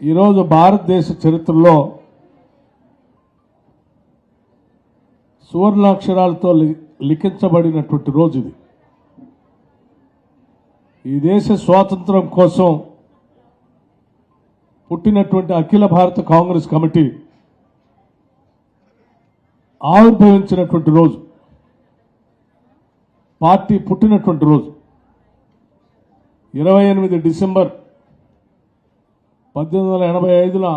ఈరోజు భారతదేశ చరిత్రలో సువర్ణాక్షరాలతో లిఖించబడినటువంటి రోజు ఇది. ఈ దేశ స్వాతంత్రం కోసం పుట్టినటువంటి అఖిల భారత కాంగ్రెస్ కమిటీ ఆవిర్భవించినటువంటి రోజు, పార్టీ పుట్టినటువంటి రోజు 28 డిసెంబర్ 1885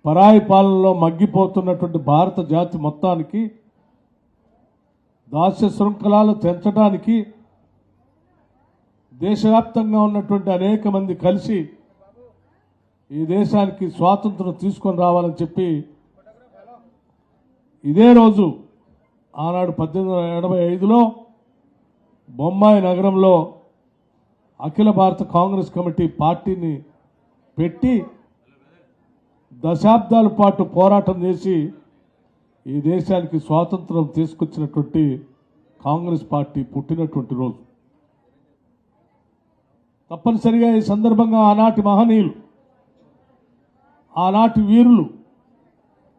పరాయి పాలనలో మగ్గిపోతున్నటువంటి భారత జాతి మొత్తానికి దాస్య శృంఖలాలు తెంచడానికి దేశవ్యాప్తంగా ఉన్నటువంటి అనేక మంది కలిసి ఈ దేశానికి స్వాతంత్రం తీసుకొని రావాలని చెప్పి ఇదే రోజు ఆనాడు 1885లో బొంబాయి నగరంలో అఖిల భారత కాంగ్రెస్ కమిటీ పార్టీని పెట్టి దశాబ్దాల పాటు పోరాటం చేసి ఈ దేశానికి స్వాతంత్రం తీసుకొచ్చినటువంటి కాంగ్రెస్ పార్టీ పుట్టినటువంటి రోజు. తప్పనిసరిగా ఈ సందర్భంగా ఆనాటి మహనీయులు, ఆనాటి వీరులు,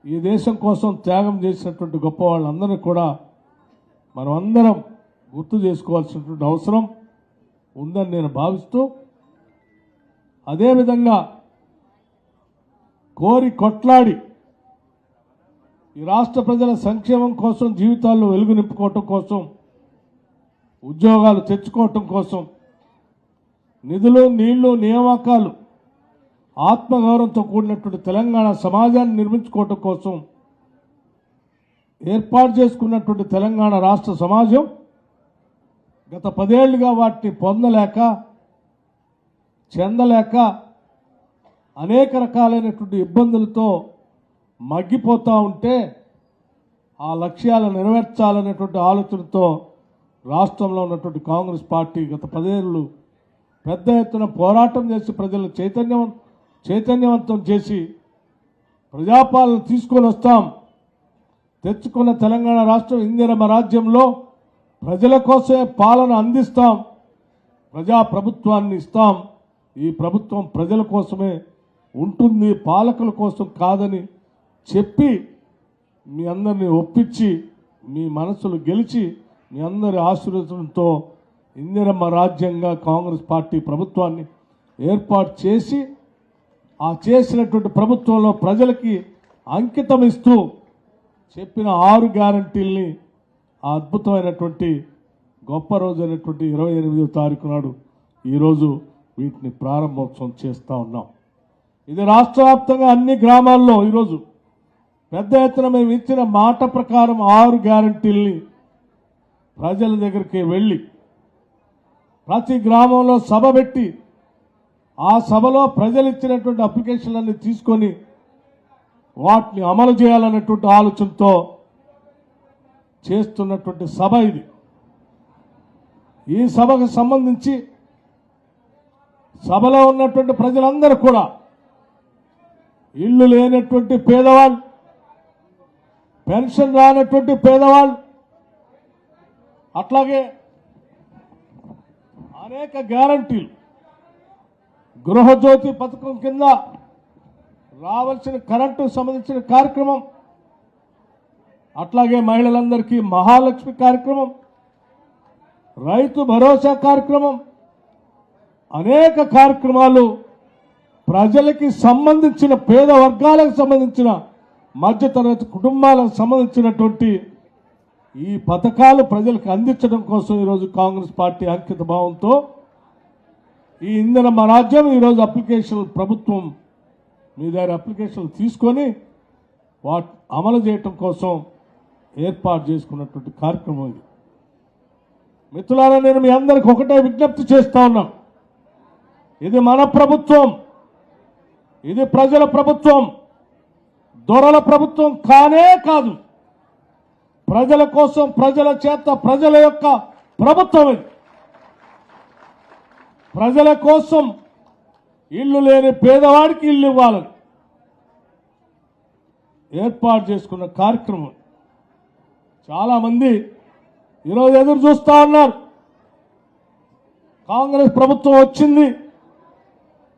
ఈ దేశం కోసం త్యాగం చేసినటువంటి గొప్ప వాళ్ళందరినీ కూడా మనం అందరం గుర్తు చేసుకోవాల్సినటువంటి అవసరం ఉందని నేను భావిస్తూ, అదేవిధంగా కోరి కొట్లాడి ఈ రాష్ట్ర ప్రజల సంక్షేమం కోసం, జీవితాల్లో వెలుగు నింపుకోవటం కోసం, ఉద్యోగాలు తెచ్చుకోవటం కోసం, నిధులు, నీళ్లు, నియామకాలు, ఆత్మగౌరవంతో కూడినటువంటి తెలంగాణ సమాజాన్ని నిర్మించుకోవటం కోసం ఏర్పాటు చేసుకున్నటువంటి తెలంగాణ రాష్ట్ర సమాజం గత 10 ఏళ్లుగా వాటిని పొందలేక, చెందలేక అనేక రకాలైనటువంటి ఇబ్బందులతో మగ్గిపోతూ ఉంటే ఆ లక్ష్యాలను నెరవేర్చాలనేటువంటి ఆలోచనతో రాష్ట్రంలో ఉన్నటువంటి కాంగ్రెస్ పార్టీ గత 10 ఏళ్ళు పెద్ద ఎత్తున పోరాటం చేసి ప్రజలను చైతన్యవంతం చేసి ప్రజాపాలన తీసుకొని వస్తాం. తెచ్చుకున్న తెలంగాణ రాష్ట్రం ఇందిరమ్మ రాజ్యంలో ప్రజల కోసమే పాలన అందిస్తాం, ప్రజాప్రభుత్వాన్ని ఇస్తాం, ఈ ప్రభుత్వం ప్రజల కోసమే ఉంటుంది, పాలకుల కోసం కాదని చెప్పి మీ అందరినీ ఒప్పించి, మీ మనసులు గెలిచి, మీ అందరి ఆశీర్వచనంతో ఇందిరమ్మ రాజ్యంగా కాంగ్రెస్ పార్టీ ప్రభుత్వాన్ని ఏర్పాటు చేసి, ఆ చేసినటువంటి ప్రభుత్వంలో ప్రజలకి అంకితం ఇస్తూ చెప్పిన 6 గ్యారంటీల్ని ఆ అద్భుతమైనటువంటి గొప్ప రోజు అయినటువంటి 28వ తారీఖు నాడు ఈరోజు వీటిని ప్రారంభోత్సవం చేస్తూ ఉన్నాం. ఇది రాష్ట్ర వ్యాప్తంగా అన్ని గ్రామాల్లో ఈరోజు పెద్ద ఎత్తున మేము ఇచ్చిన మాట ప్రకారం 6 గ్యారంటీల్ని ప్రజల దగ్గరికి వెళ్ళి ప్రతి గ్రామంలో సభ పెట్టి ఆ సభలో ప్రజలు ఇచ్చినటువంటి అప్లికేషన్లన్నీ తీసుకొని వాటిని అమలు చేయాలన్నటువంటి ఆలోచనతో చేస్తున్నటువంటి సభ ఇది. ఈ సభకు సంబంధించి సభలో ఉన్నటువంటి ప్రజలందరూ కూడా ఇల్లు లేనటువంటి పేదవాళ్ళు, పెన్షన్ రానటువంటి పేదవాళ్ళు, అట్లాగే అనేక గ్యారంటీలు, గృహజ్యోతి పథకం కింద రావాల్సిన కరెంటు సంబంధించిన కార్యక్రమం, అట్లాగే మహిళలందరికీ మహాలక్ష్మి కార్యక్రమం, రైతు భరోసా కార్యక్రమం, అనేక కార్యక్రమాలు ప్రజలకి సంబంధించిన, పేద వర్గాలకు సంబంధించిన, మధ్యతరగతి కుటుంబాలకు సంబంధించినటువంటి ఈ పథకాలు ప్రజలకు అందించడం కోసం ఈరోజు కాంగ్రెస్ పార్టీ అంకిత భావంతో ఈ ఇందిరమ్మ రాజ్యం ఈరోజు అప్లికేషన్, ప్రభుత్వం మీ దగ్గర అప్లికేషన్లు తీసుకొని వాటి అమలు చేయటం కోసం ఏర్పాటు చేసుకున్నటువంటి కార్యక్రమం ఇది. మిత్రులారా, నేను మీ అందరికి ఒకటే విజ్ఞప్తి చేస్తా ఉన్నాం. ఇది మన ప్రభుత్వం, ఇది ప్రజల ప్రభుత్వం, దొరల ప్రభుత్వం కానే కాదు. ప్రజల కోసం, ప్రజల చేత, ప్రజల యొక్క ప్రభుత్వం ఇది. ప్రజల కోసం ఇల్లు లేని పేదవాడికి ఇల్లు ఇవ్వాలని ఏర్పాటు చేసుకున్న కార్యక్రమం. చాలామంది ఈరోజు ఎదురు చూస్తూ ఉన్నారు. కాంగ్రెస్ ప్రభుత్వం వచ్చింది,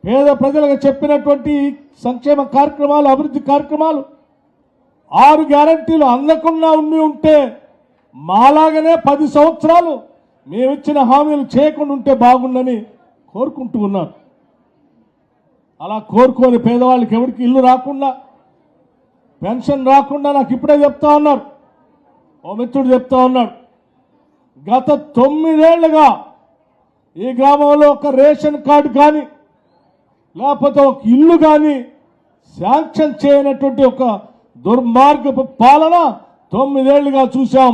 పేద ప్రజలకు చెప్పినటువంటి సంక్షేమ కార్యక్రమాలు, అభివృద్ధి కార్యక్రమాలు 6 గ్యారంటీలు అందకుండా ఉంటే మాలాగనే 10 సంవత్సరాలు మేమిచ్చిన హామీలు చేయకుండా ఉంటే బాగుందని కోరుకుంటూ ఉన్నారు. అలా కోరుకోని పేదవాళ్ళకి ఎవరికి ఇల్లు రాకుండా, పెన్షన్ రాకుండా నాకు ఇప్పుడే చెప్తా ఉన్నారు. ఓ మిత్రుడు చెప్తా ఉన్నాడు, గత 9 ఏళ్లుగా ఈ గ్రామంలో ఒక రేషన్ కార్డు కానీ లేకపోతే ఒక ఇల్లు కానీ శాంక్షన్ చేయనటువంటి ఒక దుర్మార్గపు పాలన 9 ఏళ్లుగా చూశాం.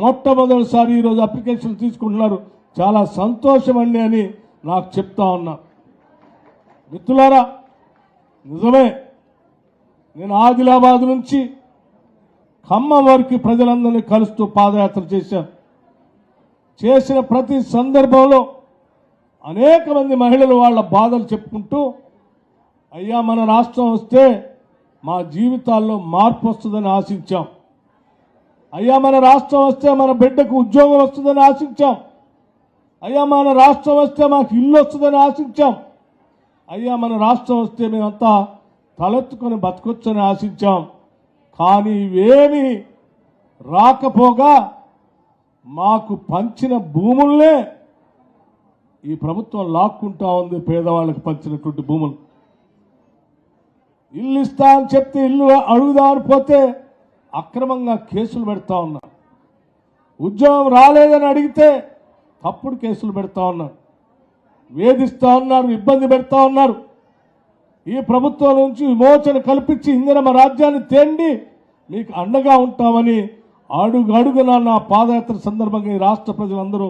మొట్టమొదటిసారి ఈరోజు అప్లికేషన్ తీసుకుంటున్నారు. చాలా సంతోషం అండి అని నాకు చెప్తా ఉన్నా. మిత్రులారా, నిజమే, నేను ఆదిలాబాద్ నుంచి ఖమ్మం వరకు ప్రజలందరినీ కలుస్తూ పాదయాత్ర చేశాను. చేసిన ప్రతి సందర్భంలో అనేక మంది మహిళలు వాళ్ళ బాధలు చెప్పుకుంటూ, అయ్యా మన రాష్ట్రం వస్తే మా జీవితాల్లో మార్పు వస్తుందని ఆశించాం, అయ్యా మన రాష్ట్రం వస్తే మన బిడ్డకు ఉద్యోగం వస్తుందని ఆశించాం, అయ్యా మన రాష్ట్రం వస్తే మాకు ఇల్లు వస్తుందని ఆశించాం, అయ్యా మన రాష్ట్రం వస్తే మేమంతా తలెత్తుకొని బతకొచ్చని ఆశించాం. కానీ ఇవేమీ రాకపోగా మాకు పంచిన భూముల్నే ఈ ప్రభుత్వం లాక్కుంటా ఉంది. పేదవాళ్ళకి పంచినటువంటి భూములు ఇల్లు ఇస్తా అని చెప్తే ఇల్లు అడుగుదామని పోతే అక్రమంగా కేసులు పెడతా ఉన్నారు. ఉద్యోగం రాలేదని అడిగితే తప్పుడు కేసులు పెడతా ఉన్నారు, వేధిస్తూ ఉన్నారు, ఇబ్బంది పెడతా ఉన్నారు. ఈ ప్రభుత్వం నుంచి విమోచన కల్పించి ఇందిరమ్మ రాజ్యాన్ని తేండి మీకు అండగా ఉంటామని అడుగడుగున నా పాదయాత్ర సందర్భంగా ఈ రాష్ట్ర ప్రజలందరూ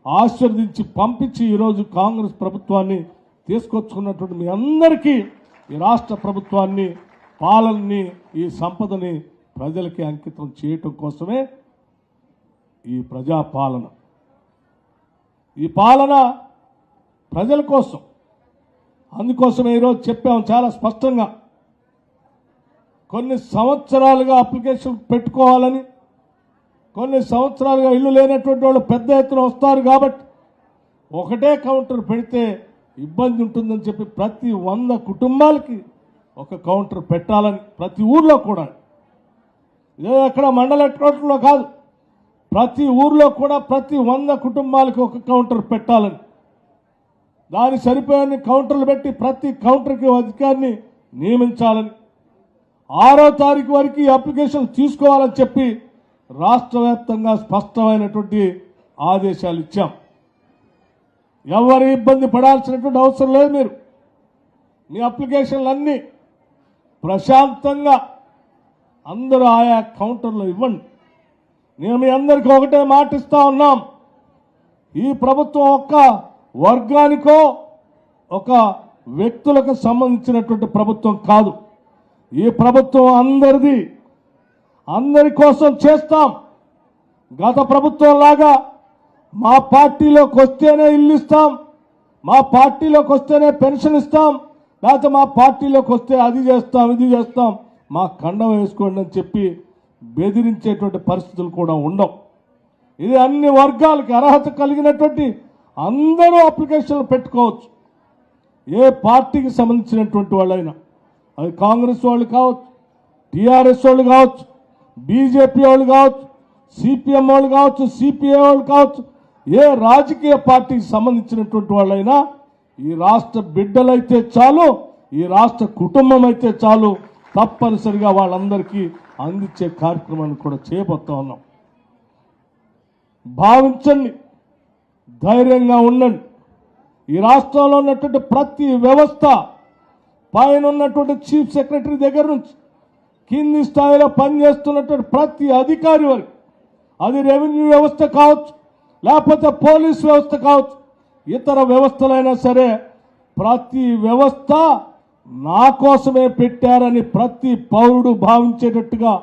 ఆశీర్వదించి పంపించి ఈరోజు కాంగ్రెస్ ప్రభుత్వాన్ని తీసుకొచ్చుకున్నటువంటి మీ అందరికీ ఈ రాష్ట్ర ప్రభుత్వాన్ని, పాలనని, ఈ సంపదని ప్రజలకి అంకితం చేయటం కోసమే ఈ ప్రజాపాలన. ఈ పాలన ప్రజల కోసం. అందుకోసమే ఈరోజు చెప్పాము చాలా స్పష్టంగా, కొన్ని సంవత్సరాలుగా అప్లికేషన్ పెట్టుకోవాలని, కొన్ని సంవత్సరాలుగా ఇల్లు లేనటువంటి వాళ్ళు పెద్ద ఎత్తున వస్తారు కాబట్టి ఒకటే కౌంటర్ పెడితే ఇబ్బంది ఉంటుందని చెప్పి ప్రతి 100 కుటుంబాలకి ఒక కౌంటర్ పెట్టాలని, ప్రతి ఊర్లో కూడా, ఇదే ఎక్కడ మండల హెడ్ క్వార్టర్లో కాదు, ప్రతి ఊర్లో కూడా ప్రతి 100 కుటుంబాలకు ఒక కౌంటర్ పెట్టాలని, దానికి సరిపోయే కౌంటర్లు పెట్టి ప్రతి కౌంటర్కి అధికారిని నియమించాలని, 6వ తారీఖు వరకు ఈ అప్లికేషన్ తీసుకోవాలని చెప్పి రాష్ట్ర వ్యాప్తంగా స్పష్టమైనటువంటి ఆదేశాలు ఇచ్చాం. ఎవరు ఇబ్బంది పడాల్సినటువంటి అవసరం లేదు. మీరు మీ అప్లికేషన్లన్నీ ప్రశాంతంగా అందరూ ఆయా కౌంటర్లో ఇవ్వండి. నేను మీ అందరికీ ఒకటే మాట ఇస్తా ఉన్నాం, ఈ ప్రభుత్వం ఒక్క వర్గానికో ఒక వ్యక్తులకు సంబంధించినటువంటి ప్రభుత్వం కాదు. ఈ ప్రభుత్వం అందరిది, అందరి కోసం చేస్తాం. గత ప్రభుత్వం లాగా మా పార్టీలోకి వస్తేనే ఇల్లు ఇస్తాం, మా పార్టీలోకి వస్తేనే పెన్షన్ ఇస్తాం, లేకపోతే మా పార్టీలోకి వస్తే అది చేస్తాం ఇది చేస్తాం, మా కండం వేసుకోండి అని చెప్పి బెదిరించేటువంటి పరిస్థితులు కూడా ఉండవు. ఇది అన్ని వర్గాలకి అర్హత కలిగినటువంటి అందరూ అప్లికేషన్లు పెట్టుకోవచ్చు. ఏ పార్టీకి సంబంధించినటువంటి వాళ్ళైనా, అది కాంగ్రెస్ వాళ్ళు కావచ్చు, టీఆర్ఎస్ వాళ్ళు కావచ్చు, బీజేపీ వాళ్ళు కావచ్చు, సిపిఎం వాళ్ళు కావచ్చు, సిపిఐ వాళ్ళు కావచ్చు, ఏ రాజకీయ పార్టీకి సంబంధించినటువంటి వాళ్ళైనా ఈ రాష్ట్ర బిడ్డలైతే చాలు, ఈ రాష్ట్ర కుటుంబం అయితే చాలు, తప్పనిసరిగా వాళ్ళందరికీ అందించే కార్యక్రమాన్ని కూడా చేయబోతా ఉన్నాం. భావించండి, ధైర్యంగా ఉండండి. ఈ రాష్ట్రంలో ఉన్నటువంటి ప్రతి వ్యవస్థ, పైన ఉన్నటువంటి చీఫ్ సెక్రటరీ దగ్గర నుంచి కింది స్థాయిలో పనిచేస్తున్నటువంటి ప్రతి అధికారి వరకు, అది రెవెన్యూ వ్యవస్థ కావచ్చు, లేకపోతే పోలీస్ వ్యవస్థ కావచ్చు, ఇతర వ్యవస్థలైనా సరే, ప్రతి వ్యవస్థ నా కోసమే పెట్టారని ప్రతి పౌరుడు భావించేటట్టుగా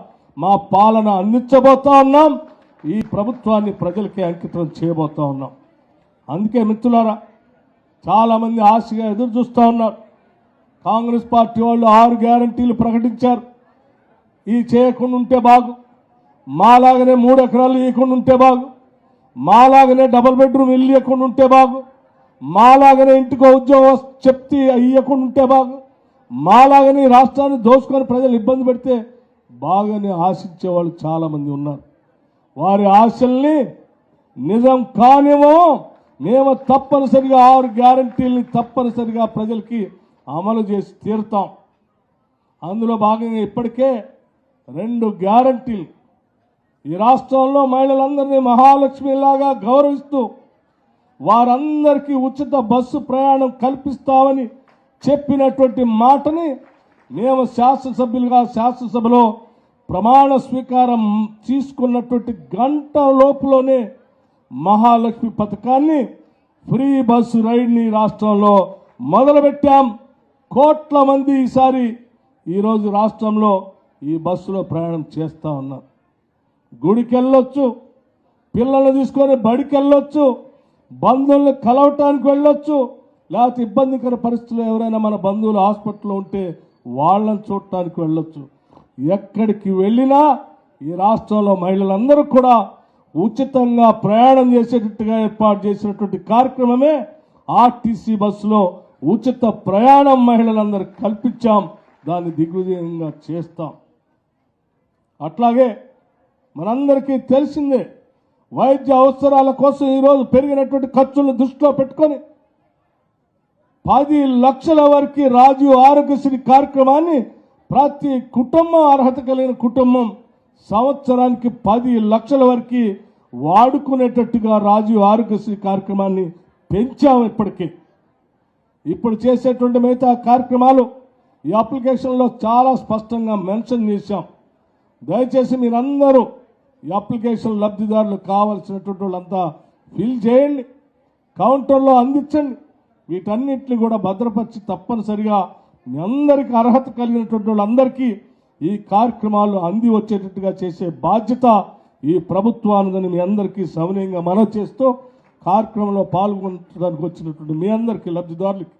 మా పాలన అందించబోతా ఉన్నాం. ఈ ప్రభుత్వాన్ని ప్రజలకి అంకితం చేయబోతా ఉన్నాం. అందుకే మిత్రులారా, చాలామంది ఆశగా ఎదురు చూస్తూ ఉన్నారు. కాంగ్రెస్ పార్టీ వాళ్ళు 6 గ్యారంటీలు ప్రకటించారు. ఈ చేయకుండా ఉంటే బాగు, మాలాగనే 3 ఎకరాలు ఇవ్వకుండా ఉంటే బాగు, మాలాగనే డబుల్ బెడ్రూమ్ ఇల్లు ఇవ్వకుండా ఉంటే బాగు, మాలాగనే ఇంటికో ఉద్యోగం చెప్తే ఇవ్వకుండా ఉంటే బాగా, మాలాగనే రాష్ట్రాన్ని దోచుకొని ప్రజలు ఇబ్బంది పెడితే బాగానే ఆశించే వాళ్ళు చాలామంది ఉన్నారు. వారి ఆశల్ని నిజం కానివో మేము తప్పనిసరిగా 6 గ్యారంటీల్ని తప్పనిసరిగా ప్రజలకి అమలు చేసి తీరుతాం. అందులో భాగంగా ఇప్పటికే 2 గ్యారంటీలు ఈ రాష్ట్రంలో మహిళలందరినీ మహాలక్ష్మిలాగా గౌరవిస్తూ వారందరికీ ఉచిత బస్సు ప్రయాణం కల్పిస్తామని చెప్పినటువంటి మాటని మేము శాసనసభలో ప్రమాణ స్వీకారం తీసుకున్నటువంటి గంట లోపులోనే మహాలక్ష్మి పథకాన్ని ఫ్రీ బస్సు రైడ్ని రాష్ట్రంలో మొదలుపెట్టాం. కోట్ల మంది ఈరోజు రాష్ట్రంలో ఈ బస్సులో ప్రయాణం చేస్తూ ఉన్నారు. గుడికి వెళ్ళొచ్చు, పిల్లల్ని తీసుకొని బడికి వెళ్ళొచ్చు, బంధువులను కలవటానికి వెళ్ళొచ్చు, లేకపోతే ఇబ్బందికర పరిస్థితుల్లో ఎవరైనా మన బంధువులు హాస్పిటల్లో ఉంటే వాళ్ళని చూడటానికి వెళ్ళొచ్చు. ఎక్కడికి వెళ్ళినా ఈ రాష్ట్రంలో మహిళలందరూ కూడా ఉచితంగా ప్రయాణం చేసేటట్టుగా ఏర్పాటు చేసినటువంటి కార్యక్రమమే ఆర్టీసీ బస్సులో ఉచిత ప్రయాణం మహిళలందరికీ కల్పించాం. దాన్ని దిగ్విజయంగా చేస్తాం. అట్లాగే మనందరికీ తెలిసిందే, వైద్య అవసరాల కోసం ఈరోజు పెరిగినటువంటి ఖర్చులను దృష్టిలో పెట్టుకొని 10 లక్షల వరకు రాజీవ్ ఆరోగ్యశ్రీ కార్యక్రమాన్ని ప్రతి కుటుంబం, అర్హత కలిగిన కుటుంబం సంవత్సరానికి 10 లక్షల వరకు వాడుకునేటట్టుగా రాజీవ్ ఆరోగ్యశ్రీ కార్యక్రమాన్ని పెంచాం. ఇప్పుడు చేసేటువంటి మిగతా కార్యక్రమాలు ఈ అప్లికేషన్లో చాలా స్పష్టంగా మెన్షన్ చేశాం. దయచేసి మీరందరూ ఈ అప్లికేషన్ లబ్ధిదారులు కావాల్సినటువంటి వాళ్ళంతా ఫిల్ చేయండి, కౌంటర్లో అందించండి. వీటన్నిటిని కూడా భద్రపరిచి తప్పనిసరిగా మీ అందరికీ అర్హత కలిగినటువంటి వాళ్ళందరికీ ఈ కార్యక్రమాలు అంది వచ్చేటట్టుగా చేసే బాధ్యత ఈ ప్రభుత్వానిదని మీ అందరికీ సవినయంగా మనవి చేస్తూ కార్యక్రమంలో పాల్గొనడానికి వచ్చినటువంటి మీ అందరికీ లబ్ధిదారులకి,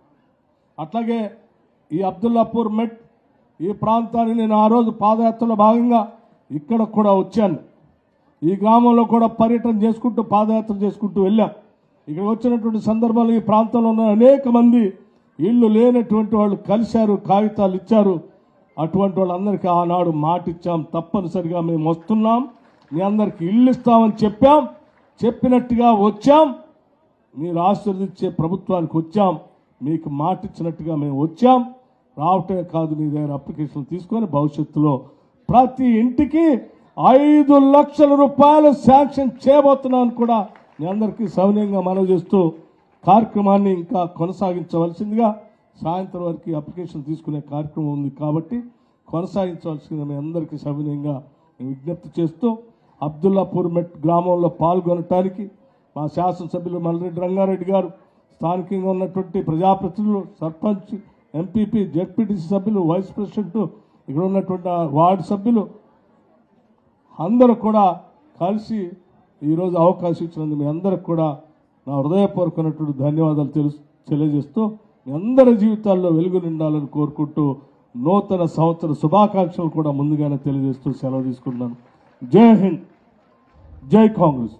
అట్లాగే ఈ అబ్దుల్లాపూర్ మెట్ ఈ ప్రాంతాన్ని నేను ఆ రోజు పాదయాత్రలో భాగంగా ఇక్కడ కూడా వచ్చాను. ఈ గ్రామంలో కూడా పర్యటన చేసుకుంటూ పాదయాత్ర చేసుకుంటూ వెళ్ళాం. ఇక్కడ వచ్చినటువంటి సందర్భాలు ఈ ప్రాంతంలో ఉన్న అనేక మంది ఇళ్ళు లేనటువంటి వాళ్ళు కలిశారు, కాగితాలు ఇచ్చారు. అటువంటి వాళ్ళందరికీ ఆనాడు మాట ఇచ్చాం, తప్పనిసరిగా మేము వస్తున్నాం, మీ అందరికీ ఇళ్ళు ఇస్తామని చెప్పాం. చెప్పినట్టుగా వచ్చాం, మీరు ఆశీర్వదించే ప్రభుత్వానికి వచ్చాం, మీకు మాట ఇచ్చినట్టుగా మేము వచ్చాం. రావటమే కాదు, మీ దగ్గర అప్లికేషన్ తీసుకొని భవిష్యత్తులో ప్రతి ఇంటికి 5 లక్షల రూపాయలు శాంక్షన్ చేయబోతున్నాను కూడా మీ అందరికీ సవినయంగా మనవి చేస్తూ కార్యక్రమాన్ని ఇంకా కొనసాగించవలసిందిగా, సాయంత్రం వరకు అప్లికేషన్ తీసుకునే కార్యక్రమం ఉంది కాబట్టి కొనసాగించవలసిందిగా మీ అందరికీ సవినయంగా విజ్ఞప్తి చేస్తూ, అబ్దుల్లాపూర్ మెట్ గ్రామంలో పాల్గొనటానికి మా శాసనసభ్యులు మల్రెడ్డి రంగారెడ్డి గారు, స్థానికంగా ఉన్నటువంటి ప్రజాప్రతినిధులు, సర్పంచ్, ఎంపీపీ, జెడ్పీటీసీ సభ్యులు, వైస్ ప్రెసిడెంట్, ఇక్కడ ఉన్నటువంటి వార్డు సభ్యులు అందరూ కూడా కలిసి ఈరోజు అవకాశం ఇచ్చినందుకు మీ అందరికి కూడా నా హృదయపూర్వకమైనటువంటి ధన్యవాదాలు తెలియజేస్తూ మీ అందరి జీవితాల్లో వెలుగు నిండాలని కోరుకుంటూ నూతన సంవత్సర శుభాకాంక్షలు కూడా ముందుగానే తెలియజేస్తూ సెలవు తీసుకుంటున్నాను. జై హింద్, జై కాంగ్రెస్.